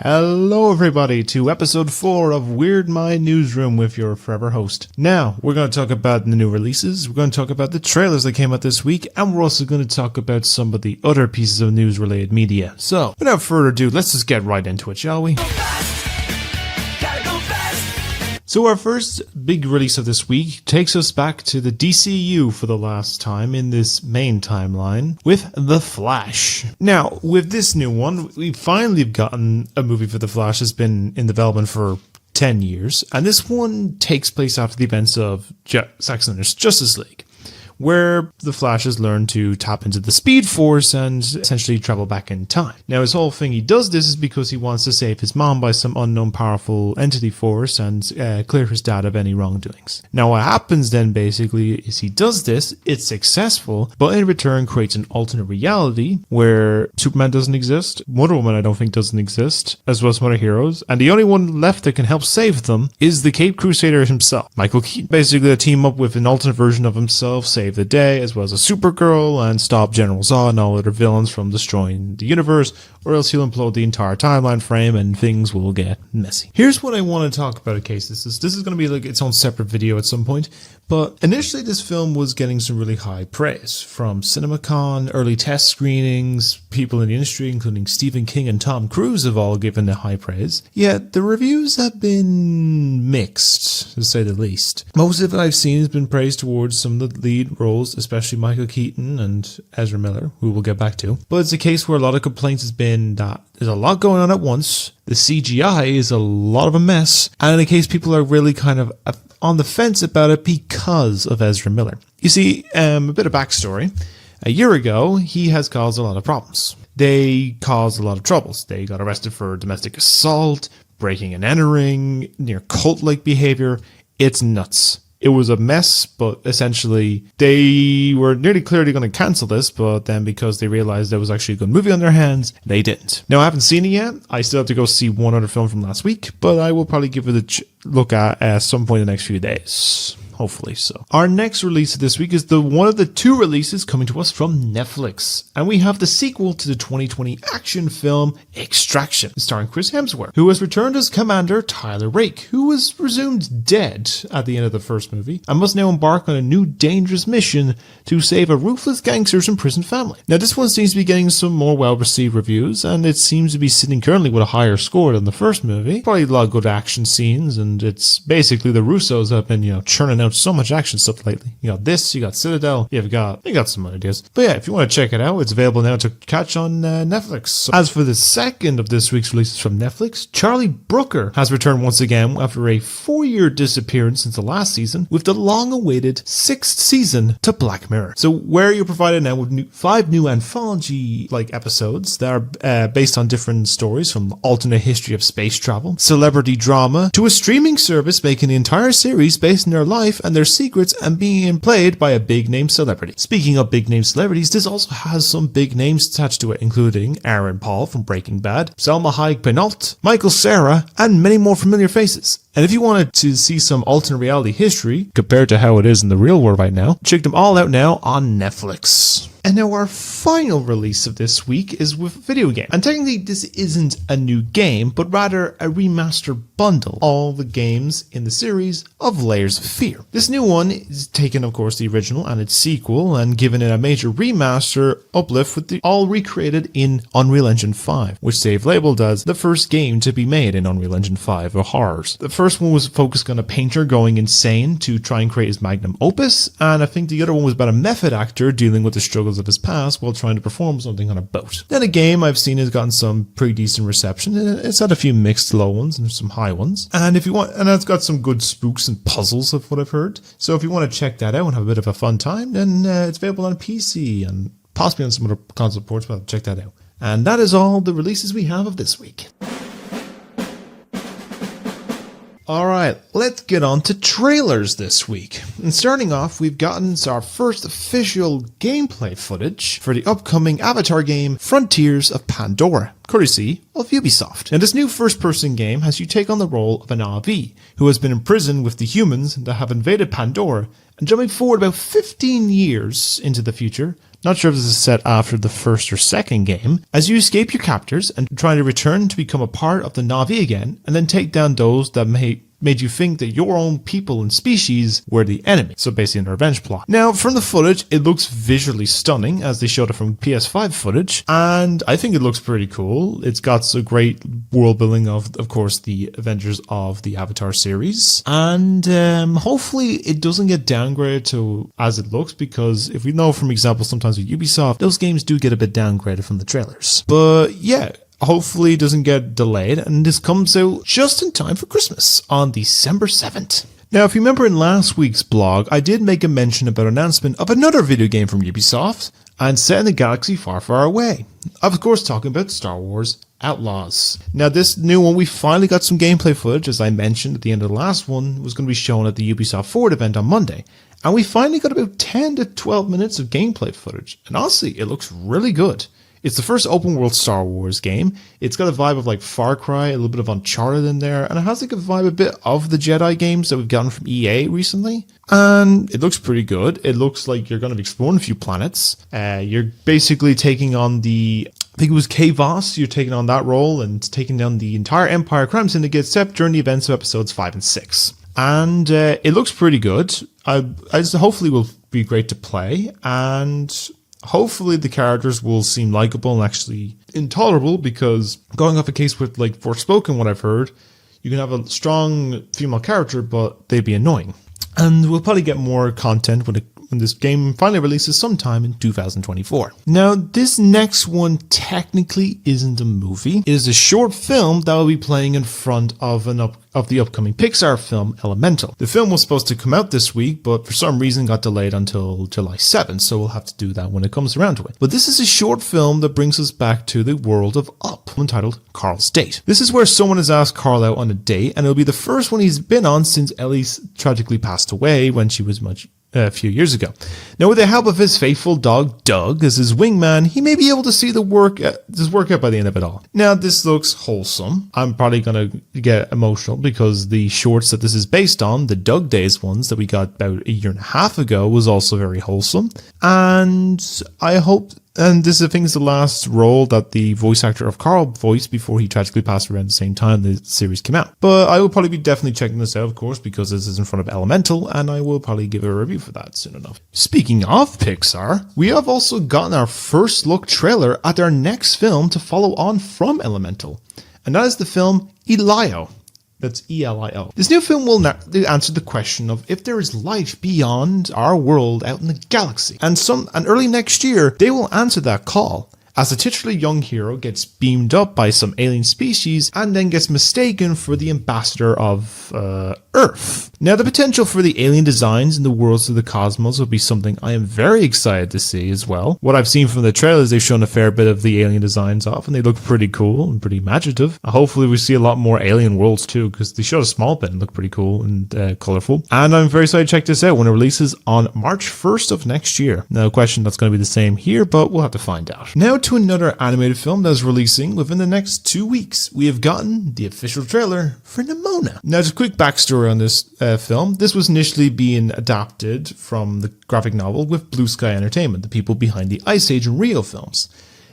Hello everybody to episode 4 of Weird Mind Newsroom with your forever host. Now, we're going to talk about the new releases, we're going to talk about the trailers that came out this week, and we're also going to talk about some of the other pieces of news-related media. So, without further ado, let's just get right into it, shall we? So our first big release of this week takes us back to the DCU for the last time in this main timeline with The Flash. Now, with this new one, we finally have gotten a movie for The Flash that's been in development for 10 years, and this one takes place after the events of Zack Snyder's Justice League, where the Flash has learned to tap into the Speed Force and essentially travel back in time. Now, his whole thing, he does this is because he wants to save his mom by some unknown powerful entity force and clear his dad of any wrongdoings. Now, what happens then, basically, is he does this, it's successful, but in return creates an alternate reality where Superman doesn't exist, Wonder Woman I don't think doesn't exist, as well as some other heroes, and the only one left that can help save them is the Caped Crusader himself, Michael Keaton. Basically, they team up with an alternate version of himself, save the day, as well as a Supergirl, and stop General Zod and all other villains from destroying the universe, or else he'll implode the entire timeline frame and things will get messy. Here's what I want to talk about in case this is going to be like its own separate video at some point, but initially this film was getting some really high praise from CinemaCon, early test screenings, people in the industry including Stephen King and Tom Cruise have all given it high praise, yet the reviews have been mixed, to say the least. Most of it I've seen has been praised towards some of the lead roles, especially Michael Keaton and Ezra Miller, who we'll get back to. But it's a case where a lot of complaints has been that there's a lot going on at once, the CGI is a lot of a mess, and in a case people are really kind of on the fence about it because of Ezra Miller. You see, a bit of backstory. A year ago, he has caused a lot of problems. They caused a lot of troubles. They got arrested for domestic assault, breaking and entering, near cult-like behavior. It's nuts. It was a mess, but essentially they were nearly clearly going to cancel this, but then because they realized there was actually a good movie on their hands, they didn't. Now, I haven't seen it yet. I still have to go see one other film from last week, but I will probably give it a look at some point in the next few days. Hopefully so. Our next release this week is one of the two releases coming to us from Netflix. And we have the sequel to the 2020 action film Extraction, starring Chris Hemsworth, who has returned as Commander Tyler Rake, who was presumed dead at the end of the first movie, and must now embark on a new dangerous mission to save a ruthless gangster's imprisoned family. Now, this one seems to be getting some more well-received reviews, and it seems to be sitting currently with a higher score than the first movie. Probably a lot of good action scenes, and it's basically the Russos have been, churning out so much action stuff lately. You got this, you got Citadel, you got some ideas. But yeah, if you want to check it out, it's available now to catch on Netflix. So, as for the second of this week's releases from Netflix, Charlie Brooker has returned once again after a 4-year disappearance since the last season, with the long-awaited 6th season to Black Mirror. So where you're provided now with 5 new anthology-like episodes that are based on different stories from alternate history of space travel, celebrity drama, to a streaming service making the entire series based on their life and their secrets and being played by a big name celebrity. Speaking of big name celebrities, this also has some big names attached to it, including Aaron Paul from Breaking Bad, Salma Hayek Penalt, Michael Cera, and many more familiar faces. And if you wanted to see some alternate reality history compared to how it is in the real world right now, check them all out now on Netflix. And now our final release of this week is with a video game. And technically this isn't a new game, but rather a remaster bundle. All the games in the series of Layers of Fear. This new one is taken, of course, the original and its sequel and given it a major remaster uplift with the all recreated in Unreal Engine 5, which they've labeled as the first game to be made in Unreal Engine 5 of horrors. The first one was focused on a painter going insane to try and create his magnum opus, and I think the other one was about a method actor dealing with the struggles of his past while trying to perform something on a boat. Then a game I've seen has gotten some pretty decent reception. It's had a few mixed low ones and some high ones. And if you want, and it's got some good spooks and puzzles of what I've heard. So if you want to check that out and have a bit of a fun time, then it's available on PC and possibly on some other console ports, but check that out. And that is all the releases we have of this week. Alright, let's get on to trailers this week. And starting off, we've gotten our first official gameplay footage for the upcoming Avatar game, Frontiers of Pandora, courtesy of Ubisoft. And this new first-person game has you take on the role of an Na'vi, who has been imprisoned with the humans that have invaded Pandora, and jumping forward about 15 years into the future, not sure if this is set after the first or second game, as you escape your captors and try to return to become a part of the Na'vi again, and then take down those that made you think that your own people and species were the enemy. So basically an revenge plot. Now, from the footage, it looks visually stunning, as they showed it from PS5 footage, and I think it looks pretty cool. It's got some great world building of course, the Avengers of the Avatar series, and hopefully it doesn't get downgraded to as it looks, because if we know from example, sometimes with Ubisoft, those games do get a bit downgraded from the trailers. But yeah, hopefully it doesn't get delayed, and this comes out just in time for Christmas on December 7th. Now, if you remember in last week's blog, I did make a mention about an announcement of another video game from Ubisoft, and set in a galaxy far, far away. I'm of course talking about Star Wars Outlaws. Now, this new one, we finally got some gameplay footage, as I mentioned at the end of the last one, was going to be shown at the Ubisoft Forward event on Monday. And we finally got about 10 to 12 minutes of gameplay footage, and honestly, it looks really good. It's the first open world Star Wars game. It's got a vibe of like Far Cry, a little bit of Uncharted in there, and it has like a vibe a bit of the Jedi games that we've gotten from EA recently. And it looks pretty good. It looks like you're going to be exploring a few planets. You're basically taking on I think it was K-Voss, you're taking on that role and taking down the entire Empire crime syndicate, except during the events of episodes 5 and 6. And it looks pretty good. I just hopefully will be great to play, and hopefully the characters will seem likable and actually intolerable, because going off a case with like Forspoken, what I've heard, you can have a strong female character, but they'd be annoying. And we'll probably get more content when this game finally releases sometime in 2024. Now, this next one technically isn't a movie. It is a short film that will be playing in front of the upcoming Pixar film, Elemental. The film was supposed to come out this week, but for some reason got delayed until July 7th, so we'll have to do that when it comes around to it. But this is a short film that brings us back to the world of Up, entitled Carl's Date. This is where someone has asked Carl out on a date, and it'll be the first one he's been on since Ellie tragically passed away when she was a few years ago. Now, with the help of his faithful dog Doug as his wingman, he may be able to see this work out by the end of it all. Now, this looks wholesome. I'm probably going to get emotional because the shorts that this is based on, the Doug Days ones that we got about a year and a half ago, was also very wholesome. And I hope, and this I think is the last role that the voice actor of Carl voiced before he tragically passed around the same time the series came out. But I will probably be definitely checking this out, of course, because this is in front of Elemental, and I will probably give a review for that soon enough. Speaking of Pixar, we have also gotten our first look trailer at our next film to follow on from Elemental, and that is the film Elio. That's E-L-I-O. This new film will answer the question of if there is life beyond our world out in the galaxy. And early next year, they will answer that call, as the titular young hero gets beamed up by some alien species and then gets mistaken for the ambassador of Earth. Now, the potential for the alien designs in the worlds of the cosmos will be something I am very excited to see as well. What I've seen from the trailers, they've shown a fair bit of the alien designs off, and they look pretty cool and pretty imaginative. Hopefully we see a lot more alien worlds too, because they showed a small bit and looked pretty cool and colorful. And I'm very excited to check this out when it releases on March 1st of next year. Now, a question that's going to be the same here, but we'll have to find out. Now to another animated film that is releasing within the next 2 weeks. We have gotten the official trailer for Nimona. Now, just a quick backstory on this film. This was initially being adapted from the graphic novel with Blue Sky Entertainment, the people behind the Ice Age and Rio films.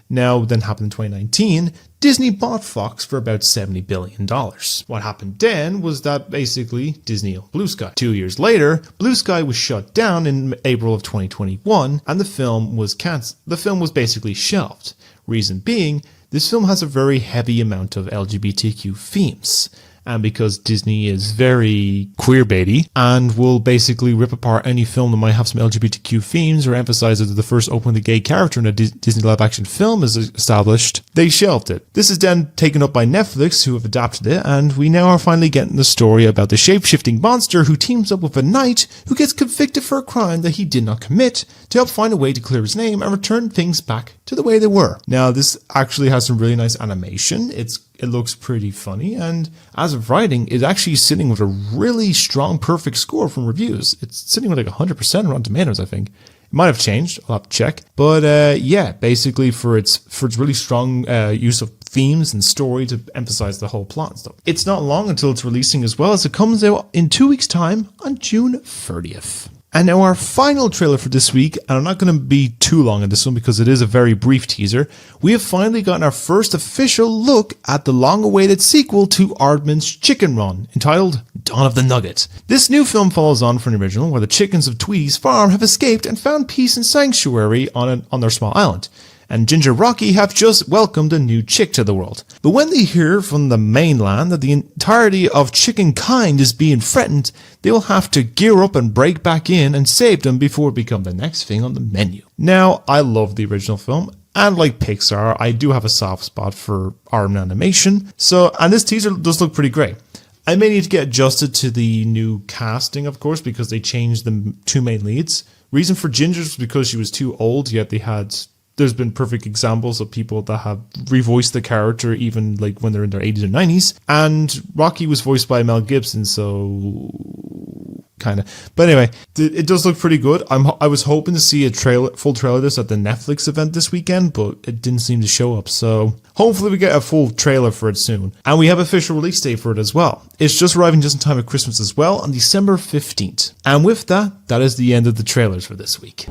Now, then happened in 2019, Disney bought Fox for about $70 billion. What happened then was that basically Disney owned Blue Sky. 2 years later, Blue Sky was shut down in April of 2021, and the film was cancelled. The film was basically shelved. Reason being, this film has a very heavy amount of LGBTQ themes. And because Disney is very queerbaity and will basically rip apart any film that might have some LGBTQ themes or emphasize that the first openly gay character in a Disney live-action film is established, they shelved it. This is then taken up by Netflix, who have adapted it, and we now are finally getting the story about the shape-shifting monster who teams up with a knight who gets convicted for a crime that he did not commit to help find a way to clear his name and return things back to the way they were. Now, this actually has some really nice animation. It looks pretty funny, and as of writing, it's actually sitting with a really strong, perfect score from reviews. It's sitting with like 100% Rotten Tomatoes, I think. It might have changed. I'll have to check. But yeah, basically for its really strong use of themes and story to emphasize the whole plot and stuff. It's not long until it's releasing as well, as it comes out in 2 weeks' time on June 30th. And now our final trailer for this week, and I'm not going to be too long on this one because it is a very brief teaser, we have finally gotten our first official look at the long-awaited sequel to Aardman's Chicken Run, entitled Dawn of the Nugget. This new film follows on from the original, where the chickens of Tweety's farm have escaped and found peace and sanctuary on their small island, and Ginger Rocky have just welcomed a new chick to the world. But when they hear from the mainland that the entirety of chicken kind is being threatened, they will have to gear up and break back in and save them before it becomes the next thing on the menu. Now, I love the original film, and like Pixar, I do have a soft spot for Aardman animation, and this teaser does look pretty great. I may need to get adjusted to the new casting, of course, because they changed the two main leads. Reason for Ginger's was because she was too old, yet there's been perfect examples of people that have revoiced the character even like when they're in their 80s or 90s. And Rocky was voiced by Mel Gibson, so kind of. But anyway, it does look pretty good. I was hoping to see a full trailer of this at the Netflix event this weekend, but it didn't seem to show up. So hopefully we get a full trailer for it soon. And we have an official release date for it as well. It's just arriving just in time at Christmas as well on December 15th. And with that, that is the end of the trailers for this week.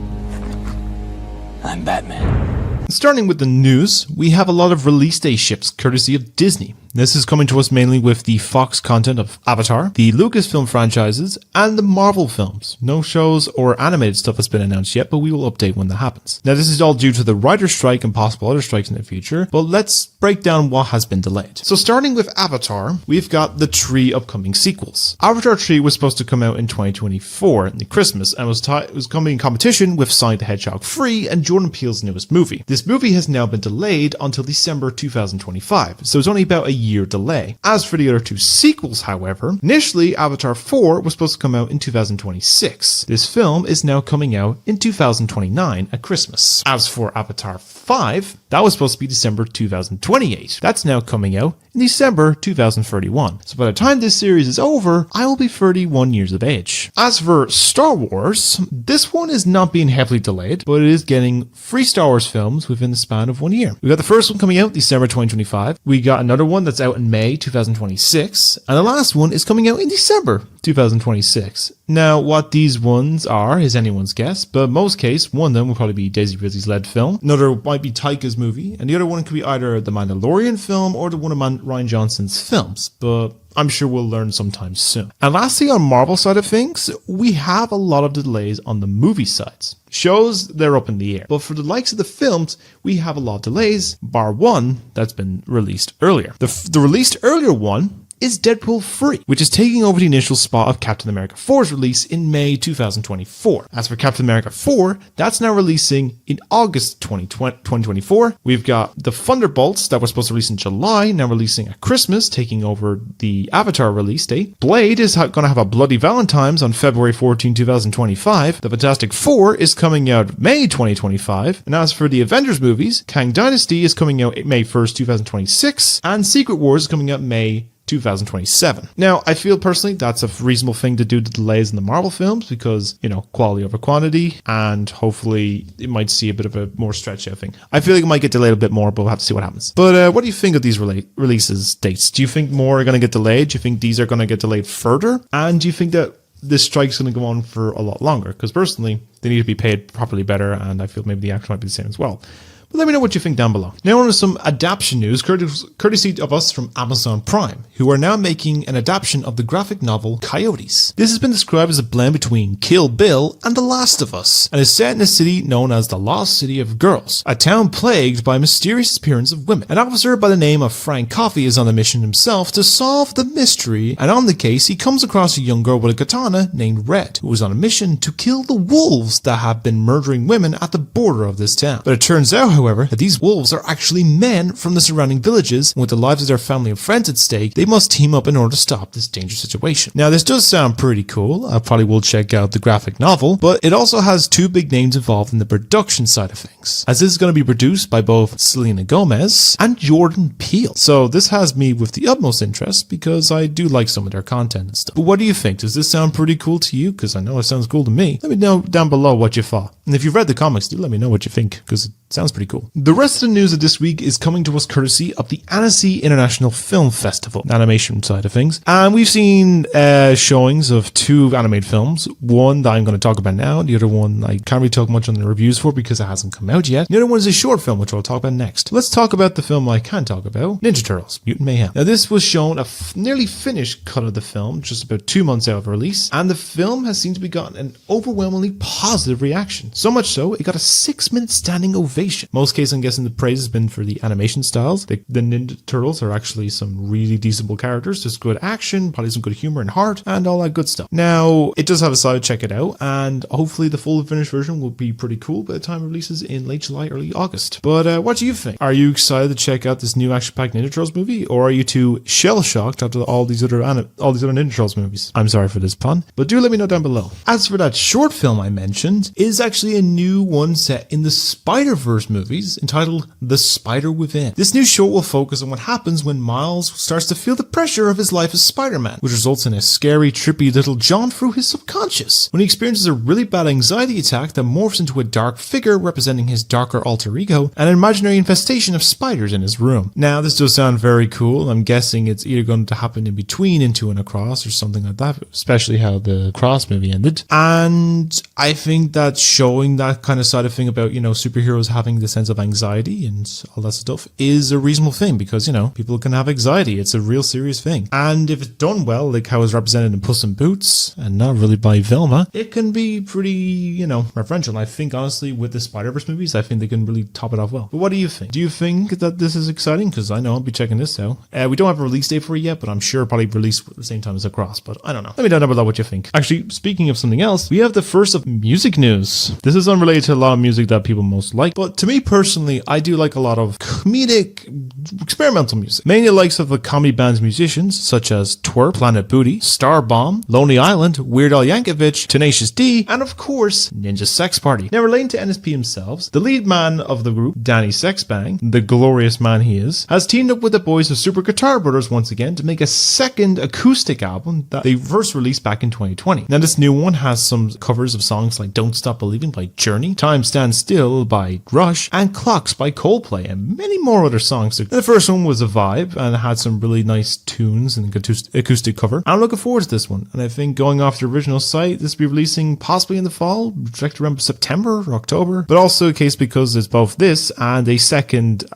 I'm Batman. Starting with the news, we have a lot of release day ships courtesy of Disney. This is coming to us mainly with the Fox content of Avatar, the Lucasfilm franchises, and the Marvel films. No shows or animated stuff has been announced yet, but we will update when that happens. Now, this is all due to the writer's strike and possible other strikes in the future, but let's break down what has been delayed. So starting with Avatar, we've got the 3 upcoming sequels. Avatar 3 was supposed to come out in 2024 in Christmas, and was coming in competition with Sonic the Hedgehog 3 and Jordan Peele's newest movie. This movie has now been delayed until December 2025, so it's only about a year delay. As for the other 2 sequels, however, initially Avatar 4 was supposed to come out in 2026. This film is now coming out in 2029 at Christmas. As for Avatar 5, that was supposed to be December 2028. That's now coming out in December 2031. So by the time this series is over, I will be 31 years of age. As for Star Wars, this one is not being heavily delayed, but it is getting 3 Star Wars films within the span of 1 year. We got the first one coming out December 2025. We got another one that's out in May 2026. And the last one is coming out in December 2026. Now, what these ones are is anyone's guess, but in most case, one of them will probably be Daisy Ridley's led film. Another might be Taika's movie, and the other one could be either the Mandalorian film or one of Rian Johnson's films, but I'm sure we'll learn sometime soon. And lastly, on Marvel side of things, we have a lot of delays on the movie sides. Shows, they're up in the air. But for the likes of the films, we have a lot of delays, bar one that's been released earlier. The released earlier one is Deadpool 3, which is taking over the initial spot of Captain America 4's release in May 2024. As for Captain America 4, that's now releasing in August 2024. We've got the Thunderbolts that was supposed to release in July, now releasing at Christmas, taking over the Avatar release date. Blade is going to have a Bloody Valentine's on February 14, 2025. The Fantastic Four is coming out May 2025. And as for the Avengers movies, Kang Dynasty is coming out May 1st, 2026, and Secret Wars is coming out May 2027. Now, I feel personally that's a reasonable thing to do to delays in the Marvel films because, quality over quantity, and hopefully it might see a bit of a more stretched out thing. I feel like it might get delayed a bit more, but we'll have to see what happens. But what do you think of these releases dates? Do you think more are going to get delayed? Do you think these are going to get delayed further? And do you think that this strike's going to go on for a lot longer? Because personally, they need to be paid properly better, and I feel maybe the action might be the same as well. But let me know what you think down below. Now on to some adaptation news, courtesy of us from Amazon Prime, who are now making an adaptation of the graphic novel Coyotes. This has been described as a blend between Kill Bill and The Last of Us, and is set in a city known as the Lost City of Girls, a town plagued by mysterious disappearance of women. An officer by the name of Frank Coffey is on a mission himself to solve the mystery, and on the case he comes across a young girl with a katana named Red, who is on a mission to kill the wolves that have been murdering women at the border of this town. But it turns out, however, that these wolves are actually men from the surrounding villages, and with the lives of their family and friends at stake, they must team up in order to stop this dangerous situation. Now, this does sound pretty cool. I probably will check out the graphic novel, but it also has 2 big names involved in the production side of things, as this is going to be produced by both Selena Gomez and Jordan Peele. So this has me with the utmost interest because I do like some of their content and stuff. But what do you think? Does this sound pretty cool to you? Because I know it sounds cool to me. Let me know down below what you thought. And if you've read the comics, do let me know what you think, because it sounds pretty cool. cool. The rest of the news of this week is coming to us courtesy of the Annecy International Film Festival, animation side of things. And we've seen showings of 2 animated films. One that I'm going to talk about now. The other one I can't really talk much on the reviews for because it hasn't come out yet. The other one is a short film, which I'll talk about next. Let's talk about the film I can talk about, Ninja Turtles, Mutant Mayhem. Now this was shown a nearly finished cut of the film, just about 2 months out of release, and the film has seemed to be gotten an overwhelmingly positive reaction. So much so, it got a 6-minute standing ovation. Most cases, I'm guessing the praise has been for the animation styles. The Ninja Turtles are actually some really decent characters. There's good action, probably some good humor and heart, and all that good stuff. Now, it does have a side, check it out, and hopefully the full finished version will be pretty cool by the time it releases in late July, early August. But what do you think? Are you excited to check out this new action-packed Ninja Turtles movie, or are you too shell-shocked after all these other Ninja Turtles movies? I'm sorry for this pun, but do let me know down below. As for that short film I mentioned, it is actually a new one set in the Spider-Verse movies entitled The Spider Within. This new short will focus on what happens when Miles starts to feel the pressure of his life as Spider-Man, which results in a scary, trippy little jaunt through his subconscious when he experiences a really bad anxiety attack that morphs into a dark figure representing his darker alter ego and an imaginary infestation of spiders in his room. Now, this does sound very cool. I'm guessing it's either going to happen in between Into and Across or something like that, especially how the Cross movie ended. And I think that showing that kind of side of thing about, superheroes having the sense of anxiety and all that stuff is a reasonable thing because, people can have anxiety. It's a real serious thing. And if it's done well, like how it's represented in Puss in Boots and not really by Velma, it can be pretty, referential. And I think, honestly, with the Spider-Verse movies, I think they can really top it off well. But what do you think? Do you think that this is exciting? Because I know I'll be checking this out. We don't have a release date for it yet, but I'm sure it'll probably release at the same time as Across. But I don't know. Let me know down below what you think. Actually, speaking of something else, we have the first of music news. This is unrelated to a lot of music that people most like, but to me personally, I do like a lot of comedic, experimental music. Mainly the likes of the comedy band's musicians, such as Twerp, Planet Booty, Starbomb, Lonely Island, Weird Al Yankovic, Tenacious D, and of course, Ninja Sex Party. Now, relating to NSP themselves, the lead man of the group, Danny Sexbang, the glorious man he is, has teamed up with the boys of Super Guitar Brothers once again to make a second acoustic album that they first released back in 2020. Now, this new one has some covers of songs like Don't Stop Believing by Journey, Time Stands Still by Rush, and Clocks by Coldplay, and many more other songs. Now, the first one was a vibe and had some really nice tunes and acoustic cover. I'm looking forward to this one, and I think going off the original site, this will be releasing possibly in the fall, projected around September or October, but also a case because it's both this and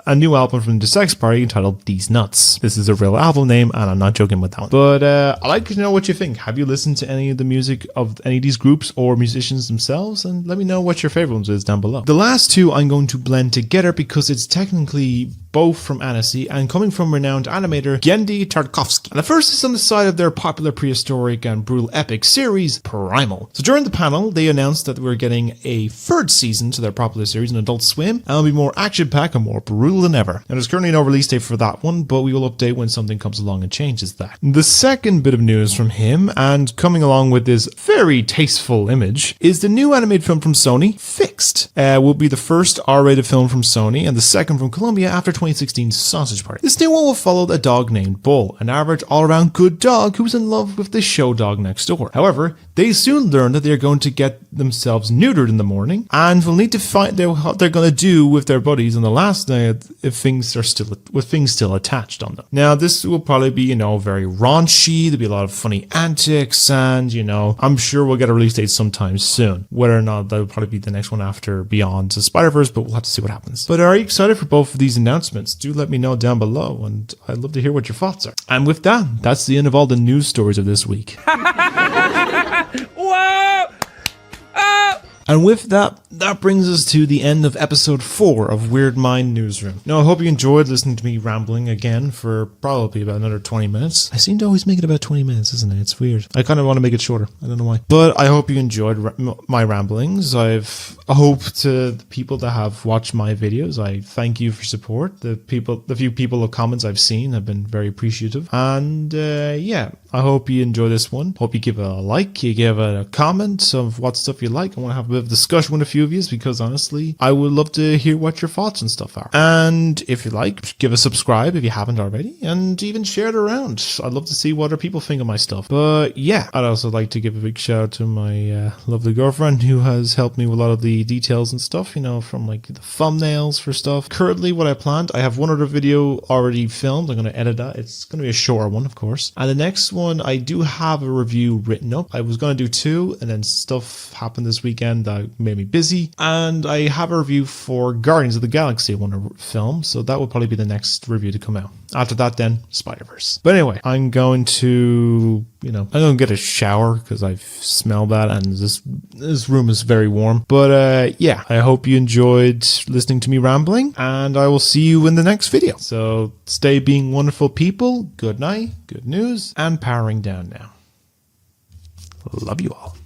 a new album from the Sex Party entitled These Nuts. This is a real album name, and I'm not joking with that one. But I'd like to know what you think. Have you listened to any of the music of any of these groups or musicians themselves? And let me know what your favorite ones is down below. The last two I'm going to blend together because it's technically both from Annecy and coming from renowned animator Genndy Tartakovsky. And the first is on the side of their popular prehistoric and brutal epic series, Primal. So during the panel, they announced that we're getting a third season to their popular series on Adult Swim, and it'll be more action-packed and more brutal than ever. And there's currently no release date for that one, but we will update when something comes along and changes that. The second bit of news from him, and coming along with this very tasteful image, is the new animated film from Sony, Fixed. Will be the first R-rated film from Sony and the second from Columbia after 2016 Sausage Party. This new one will follow a dog named Bull, an average all-around good dog who's in love with the show dog next door. However, they soon learn that they're going to get themselves neutered in the morning and will need to find out what they're going to do with their buddies on the last night if things still attached on them. Now, this will probably be, very raunchy. There'll be a lot of funny antics, and, I'm sure we'll get a release date sometime soon. Whether or not that'll probably be the next one after Beyond the Spider-Verse, but we'll have to see what happens. But are you excited for both of these announcements? Do let me know down below, and I'd love to hear what your thoughts are. And with that, that's the end of all the news stories of this week. Whoa! Oh! And with that brings us to the end of episode 4 of Weird Mind Newsroom. Now, I hope you enjoyed listening to me rambling again for probably about another 20 minutes. I seem to always make it about 20 minutes, isn't it? It's weird. I kind of want to make it shorter. I don't know why. But I hope you enjoyed my ramblings. I hope to the people that have watched my videos, I thank you for support. The few people of comments I've seen have been very appreciative. And yeah, I hope you enjoy this one. Hope you give it a like, you give it a comment of what stuff you like. I want to have a bit of discussion with a few of you because honestly, I would love to hear what your thoughts and stuff are. And if you like, give a subscribe if you haven't already, and even share it around. I'd love to see what other people think of my stuff. But yeah, I'd also like to give a big shout out to my lovely girlfriend who has helped me with a lot of the details and stuff, you know, from like the thumbnails for stuff. Currently what I planned, I have one other video already filmed. I'm going to edit that. It's going to be a shorter one, of course. And the next one, I do have a review written up. I was going to do 2, and then stuff happened this weekend that made me busy. And I have a review for Guardians of the Galaxy I want to film, so that will probably be the next review to come out. After that, then Spider-Verse. But anyway, I'm going to, I'm going to get a shower because I've smelled that, and this room is very warm. But yeah, I hope you enjoyed listening to me rambling, and I will see you in the next video. So stay being wonderful people. Good night, good news, and powering down now. Love you all.